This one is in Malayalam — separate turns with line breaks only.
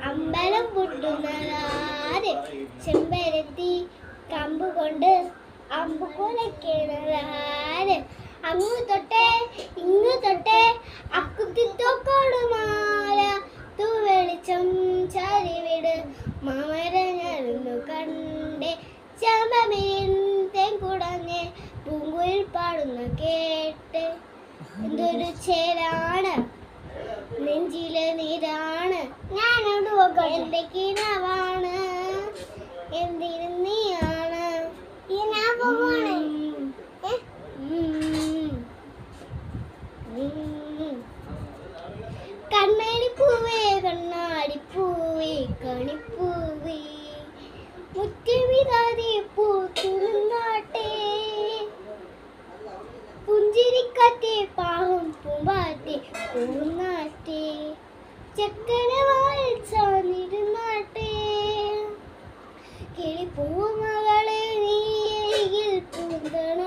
അമ്പലം പൊട്ടുന്നതാര് ചെമ്പരത്തി കമ്പ് കൊണ്ട് അമ്പ് കൊലയ്ക്കുന്നതാര് അങ്ങു തൊട്ടേ ഇങ്ങു തൊട്ടേ അക്കുത്തിത്തോക്കോടുമാല തൂ വെളിച്ചം ചരിവിട് മാമരഞ്ഞു കണ്ടേ ചമ്പമീൻ തേൻകുടഞ്ഞ് പൂങ്കുയിൽ പാടുന്ന കേട്ട് എന്തൊരു ചേരാണ് നെഞ്ചിലെ നീരാണ് ഞാനോട് പോകട്ടെ എന്റെ കിനാവാണ് എന്തിനും നീയാണ് ഞാൻ പോവാണ് കണ്ണാടിപ്പൂവേ കണ്ണാടിപ്പൂവേ കണിപ്പൂവേ മുറ്റമിതാതെ പൂത്തുനിന്നാട്ടെ പുഞ്ചിരിക്കാറ്റെ പാവം പൂമ്പാറ്റെ പൂന്നാട്ടെ ചക്കരവാൾ ചാന്നിരുന്നാട്ടെ കിളിപ്പൂമകളെ നീ പൂന്തണ